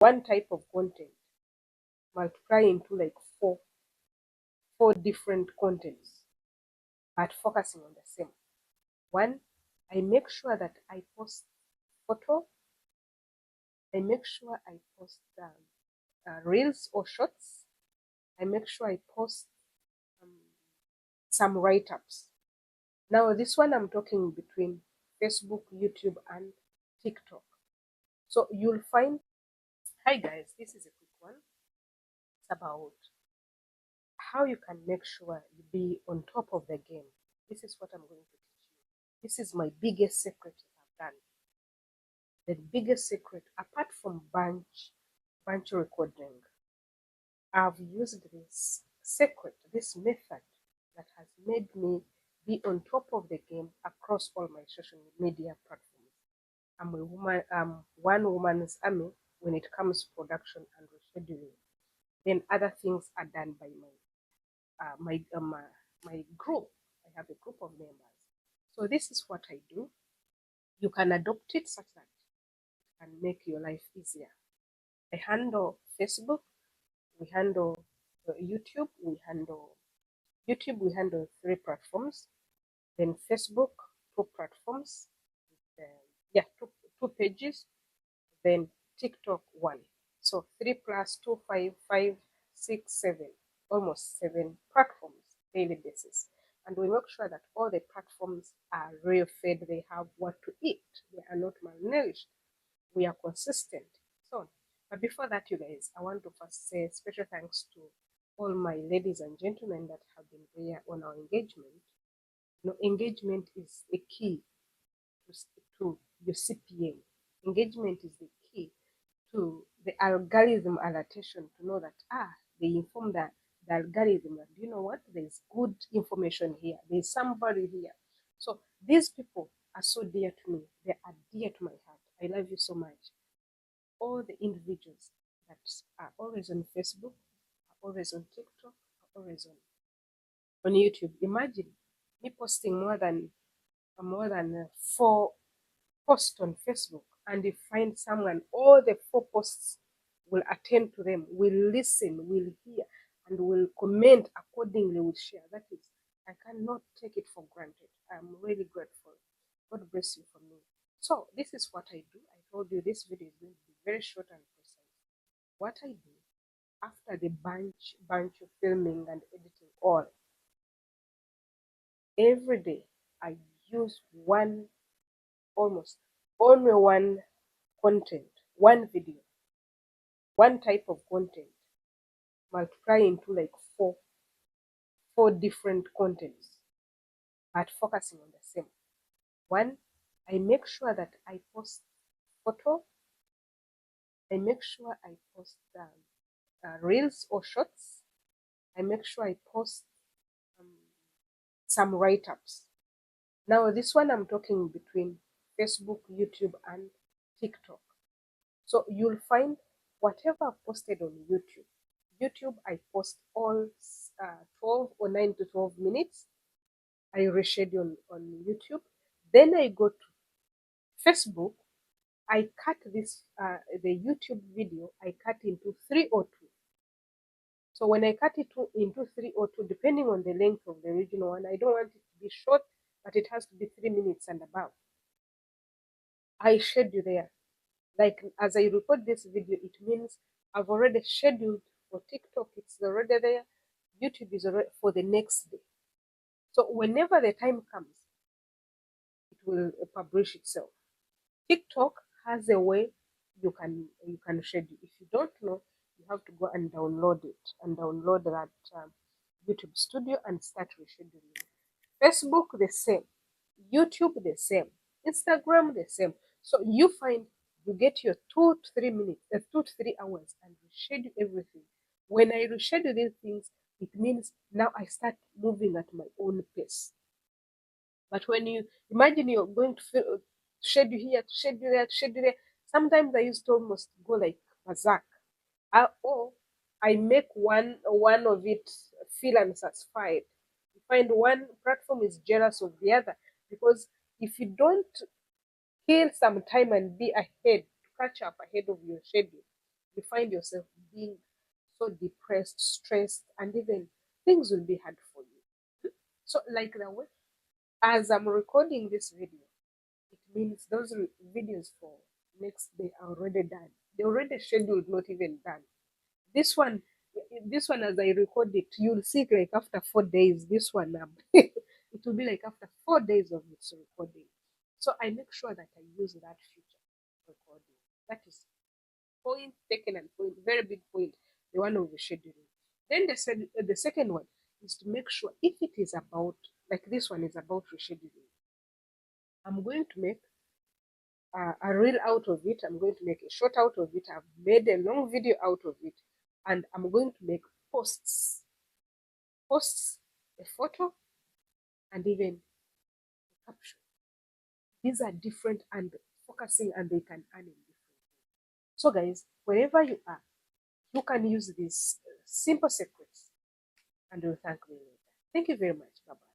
one type of content multiply into like four different contents, but focusing on the same. One, I make sure that I post photo. I make sure I post reels or shorts. I make sure I post um, some write-ups. Now this one I'm talking between Facebook, YouTube, and TikTok. So you'll find, hi guys, this is a quick one. It's about how you can make sure you be on top of the game. This is what I'm going to teach you. This is my biggest secret I've done. The biggest secret, apart from bunch recording, I've used this secret, this method that has made me be on top of the game across all my social media platforms. I'm a woman, one woman's army when it comes to production and rescheduling. Then other things are done by my group. I have a group of members. So this is what I do. You can adopt it such that it can make your life easier. I handle Facebook, we handle YouTube, we handle 3 platforms, then Facebook 2 platforms, two pages, then TikTok 1. So 3 plus 2, 5, 5, 6, 7, almost 7 platforms daily basis. And we make sure that all the platforms are real fed, they have what to eat, they are not malnourished, we are consistent. So, but before that, you guys, I want to first say special thanks to all my ladies and gentlemen that have been there on our engagement. Engagement is a key to your CPM. Engagement is the key to the algorithm adaptation to know that they inform the algorithm that, you know what, there's good information here, there's somebody here. So these people are so dear to me, they are dear to my heart. I love you so much. All the individuals that are always on Facebook, are always on TikTok, are always on YouTube. Imagine me posting more than 4 posts on Facebook, and you find someone, all the 4 posts will attend to them, will listen, will hear, and will comment accordingly, will share. That is, I cannot take it for granted. I'm really grateful. God bless you for me. So this is what I do. I told you this video is going to be very short and precise. What I do after the bunch of filming and editing all, every day I use almost only one content, one video, one type of content, multiply into like four different contents, but focusing on the same. One, I make sure that I post photo. I make sure I post reels or shorts. I make sure I post some write-ups. Now this one I'm talking between Facebook, YouTube, and TikTok. So you'll find whatever I've posted on YouTube, I post all 12 or 9 to 12 minutes. I reschedule on YouTube. Then I go to Facebook. I cut the YouTube video, I cut into 3 or 2. So when I cut it into 3 or 2, depending on the length of the original one, I don't want it to be short, but it has to be 3 minutes and above. I schedule there. Like as I record this video, it means I've already scheduled for TikTok, it's already there. YouTube is already for the next day. So whenever the time comes, it will publish itself. TikTok has a way you can schedule. If you don't know, you have to go and download it and download that YouTube Studio and start rescheduling. Facebook the same, YouTube the same, Instagram the same. So you find you get your 2 to 3 minutes, 2 to 3 hours, and reschedule everything. When I reschedule these things, it means now I start moving at my own pace. But when you imagine you're going to schedule here, schedule there, schedule there, sometimes I used to almost go like berserk. Or I make one of it feel unsatisfied. You find one platform is jealous of the other, because if you don't kill some time and be ahead to catch up ahead of your schedule, you find yourself being so depressed, stressed, and even things will be hard for you. So, like the way as I'm recording this video, it means those videos for next day are already done. They already scheduled, not even done. This one, this one, as I record it, you'll see it like after 4 days. This one, it will be like after 4 days of its recording. So I make sure that I use that feature recording. That is point taken and point, very big point, the one of the scheduling. Then the second one is to make sure if it is about, like this one is about rescheduling, I'm going to make a reel out of it. I'm going to make a short out of it. I've made a long video out of it. And I'm going to make posts. Posts, a photo, and even a caption. These are different and focusing, and they can earn in different ways. So, guys, wherever you are, you can use these simple secrets, and you'll thank me later. Thank you very much. Bye bye.